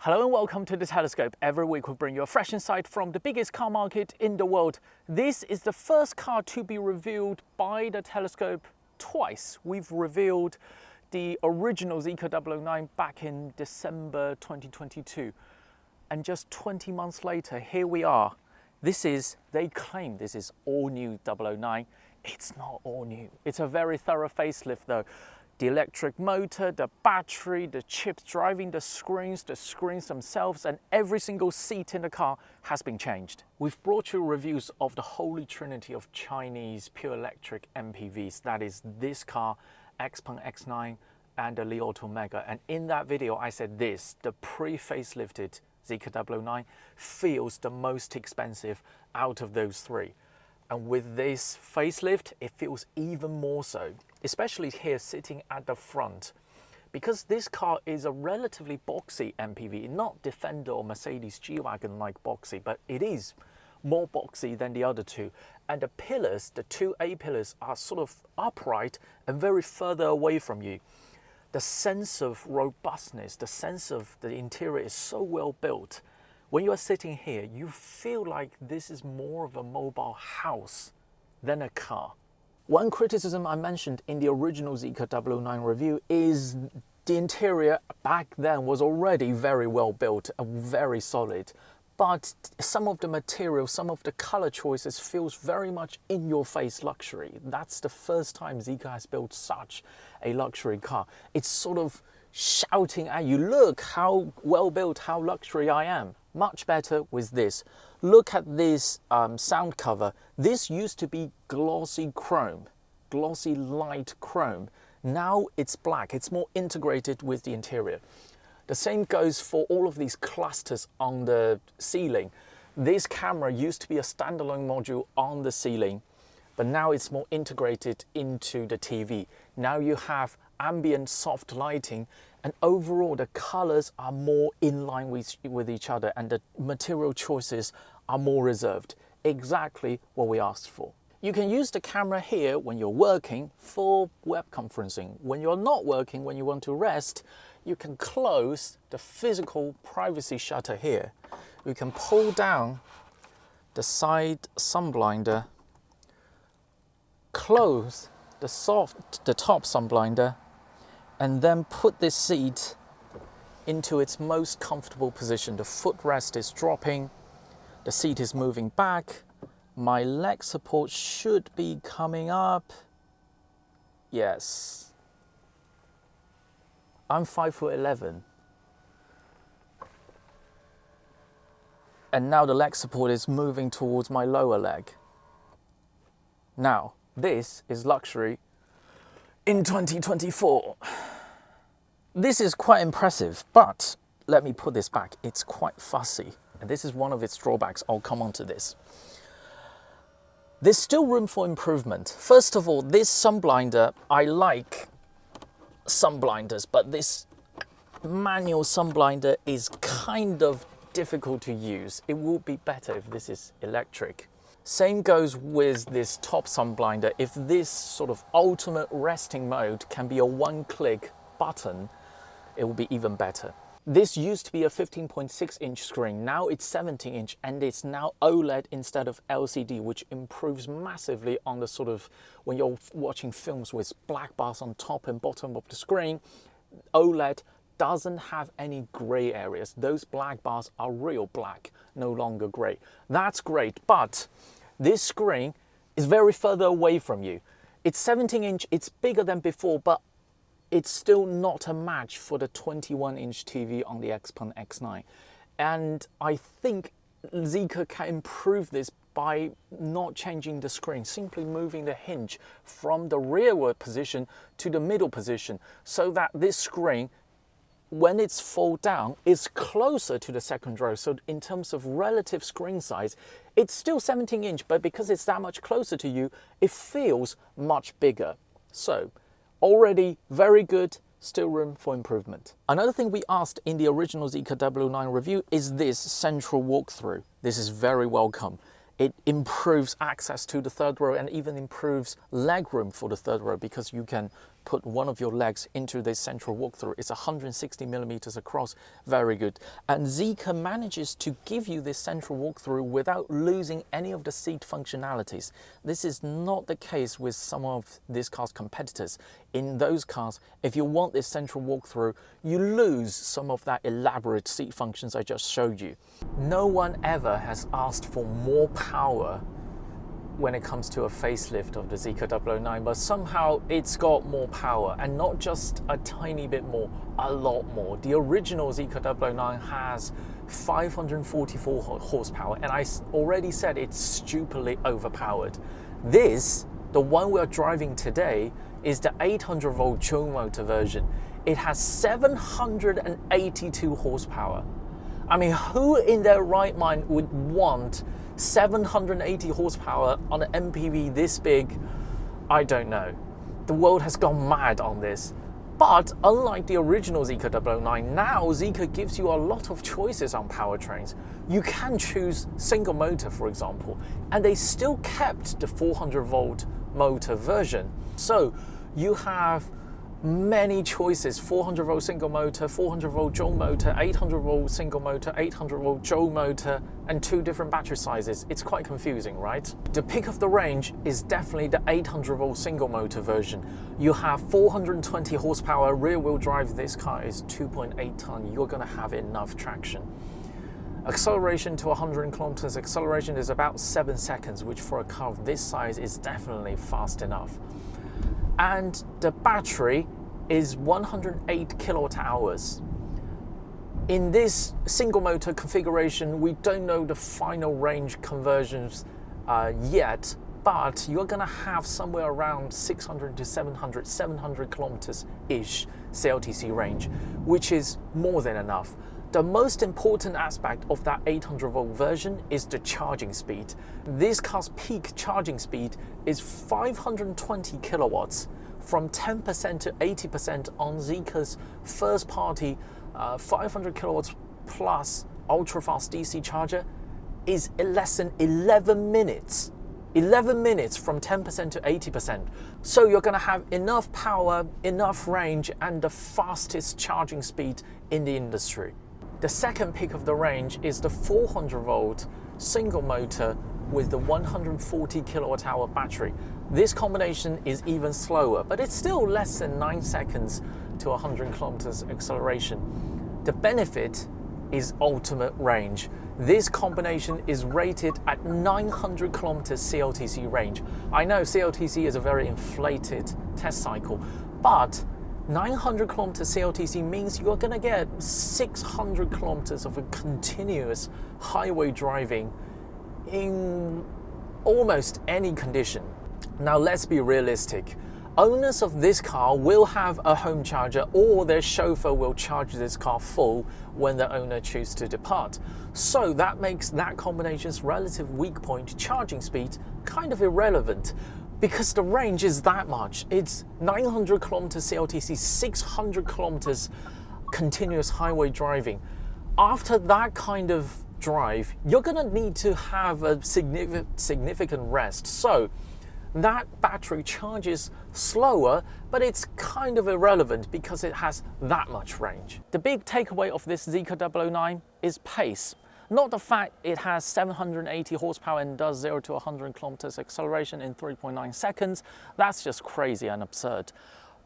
Hello and welcome to The Telescope. Every week we bring you a fresh insight from the biggest car market in the world. This is the first car to be revealed by The Telescope twice. We've revealed the original Zeekr 009 back in December 2022. And just 20 months later, here we are. They claim this is all new 009. It's not all new. It's a very thorough facelift though. The electric motor, the battery, the chips driving the screens themselves, and every single seat in the car has been changed. We've brought you reviews of the holy trinity of Chinese pure electric MPVs. That is this car, XPeng X9 and the Li Auto Mega. And in that video, I said this, the pre-facelifted Zeekr 009 feels the most expensive out of those three. And with this facelift, it feels even more so, especially here sitting at the front. Because this car is a relatively boxy MPV, not Defender or Mercedes G-Wagon like boxy, but it is more boxy than the other two. And the pillars, the two A-pillars, are sort of upright and very further away from you. The sense of robustness, the sense of the interior is so well built. When you are sitting here, you feel like this is more of a mobile house than a car. One criticism I mentioned in the original Zeekr 009 review is the interior back then was already very well built and very solid. But some of the material, some of the color choices feels very much in your face luxury. That's the first time Zeekr has built such a luxury car. It's sort of shouting at you, look how well built, how luxury I am. Much better with this. Look at this sound cover. This used to be glossy chrome, glossy light chrome. Now it's black. It's more integrated with the interior. The same goes for all of these clusters on the ceiling. This camera used to be a standalone module on the ceiling, but now it's more integrated into the TV. Now you have ambient soft lighting, and overall the colors are more in line with each other, and the material choices are more reserved. Exactly what we asked for. You can use the camera here when you're working for web conferencing. When you're not working, when you want to rest, you can close the physical privacy shutter here. You can pull down the side sun blinder, close the top sun blinder, and then put this seat into its most comfortable position. The footrest is dropping, the seat is moving back, my leg support should be coming up. Yes. I'm 5'11", and now the leg support is moving towards my lower leg. Now, this is luxury in 2024. This is quite impressive, but let me put this back. It's quite fussy, and this is one of its drawbacks. I'll come on to this. There's still room for improvement. First of all, this sun blinder, I like sun blinders, but this manual sun blinder is kind of difficult to use. It would be better if this is electric. Same goes with this top sun blinder. If this sort of ultimate resting mode can be a one-click button, it will be even better. This used to be a 15.6-inch screen. Now it's 17-inch, and it's now OLED instead of LCD, which improves massively on the sort of, when you're watching films with black bars on top and bottom of the screen, OLED doesn't have any gray areas. Those black bars are real black, no longer gray. That's great, but this screen is very further away from you. It's 17-inch, it's bigger than before, but it's still not a match for the 21-inch TV on the XPeng X9. And I think Zeekr can improve this by not changing the screen, simply moving the hinge from the rearward position to the middle position, so that this screen, when it's fold down, is closer to the second row. So in terms of relative screen size, it's still 17-inch, but because it's that much closer to you, it feels much bigger. So already very good, still room for improvement. Another thing we asked in the original Zeekr 009 review is this central walkthrough. This is very welcome. It improves access to the third row and even improves legroom for the third row, because you can put one of your legs into this central walkthrough. It's 160 millimeters across, very good. And Zeekr manages to give you this central walkthrough without losing any of the seat functionalities. This is not the case with some of this car's competitors. In those cars, if you want this central walkthrough, you lose some of that elaborate seat functions I just showed you. No one ever has asked for more power when it comes to a facelift of the Zeekr 009, but somehow it's got more power, and not just a tiny bit more, a lot more. The original Zeekr 009 has 544 horsepower, and I already said it's stupidly overpowered. This, the one we're driving today, is the 800 volt dual motor version. It has 782 horsepower. I mean, who in their right mind would want 780 horsepower on an MPV this big? I don't know. The world has gone mad on this. But unlike the original Zeekr 009, now Zeekr gives you a lot of choices on powertrains. You can choose single motor, for example, and they still kept the 400 volt motor version. So you have many choices: 400 volt single motor, 400 volt dual motor, 800 volt single motor, 800 volt dual motor, and 2 different battery sizes. It's quite confusing, right? The pick of the range is definitely the 800 volt single motor version. You have 420 horsepower, rear wheel drive. This car is 2.8 ton. You're gonna have enough traction. Acceleration to 100 kilometers, acceleration is about 7 seconds, which for a car of this size is definitely fast enough. And the battery is 108 kilowatt hours. In this single motor configuration, we don't know the final range conversions yet, but you're gonna have somewhere around 600 to 700 kilometers-ish CLTC range, which is more than enough. The most important aspect of that 800 volt version is the charging speed. This car's peak charging speed is 520 kilowatts, from 10% to 80% on Zeekr's first party 500 kilowatts plus ultra fast DC charger is less than 11 minutes. 11 minutes from 10% to 80%. So you're gonna have enough power, enough range, and the fastest charging speed in the industry. The second pick of the range is the 400 volt single motor with the 140 kilowatt hour battery. This combination is even slower, but it's still less than 9 seconds to 100 kilometers acceleration. The benefit is ultimate range. This combination is rated at 900 kilometers CLTC range. I know CLTC is a very inflated test cycle, but 900 kilometers CLTC means you're gonna get 600 kilometers of a continuous highway driving in almost any condition. Now let's be realistic. Owners of this car will have a home charger, or their chauffeur will charge this car full when the owner chooses to depart. So that makes that combination's relative weak point charging speed kind of irrelevant, because the range is that much. It's 900 kilometers CLTC, 600 kilometers continuous highway driving. After that kind of drive, you're gonna need to have a significant rest. So that battery charges slower, but it's kind of irrelevant because it has that much range. The big takeaway of this Zeekr 009 is pace. Not the fact it has 780 horsepower and does 0 to 100 kilometers acceleration in 3.9 seconds. That's just crazy and absurd.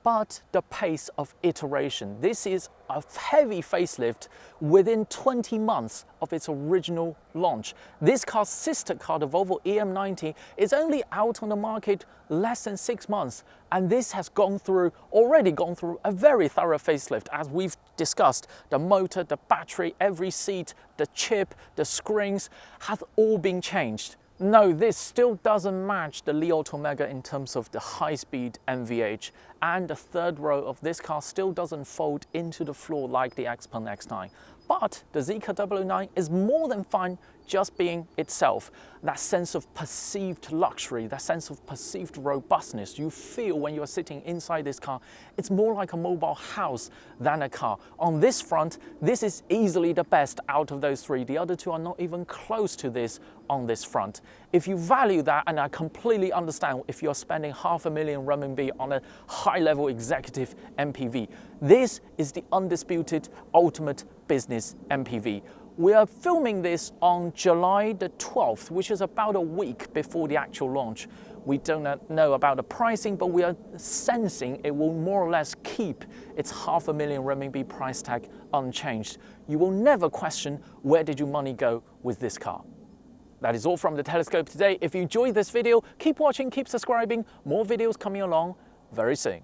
But the pace of iteration. This is a heavy facelift within 20 months of its original launch. This car's sister car, the Volvo EM90, is only out on the market less than 6 months. And this has already gone through a very thorough facelift. As we've discussed, the motor, the battery, every seat, the chip, the screens have all been changed. No, this still doesn't match the Li Auto Mega in terms of the high-speed MVH, and the third row of this car still doesn't fold into the floor like the Xpeng X9. But the Zeekr 009 is more than fun just being itself. That sense of perceived luxury, that sense of perceived robustness you feel when you're sitting inside this car, it's more like a mobile house than a car. On this front, this is easily the best out of those three. The other two are not even close to this on this front. If you value that, and I completely understand if you're spending $500,000 RMB on a high-level executive MPV, this is the undisputed ultimate business MPV. We are filming this on July the 12th, which is about a week before the actual launch. We don't know about the pricing, but we are sensing it will more or less keep its $500,000 RMB price tag unchanged. You will never question where did your money go with this car. That is all from the Telescope today. If you enjoyed this video, keep watching, keep subscribing. More videos coming along very soon.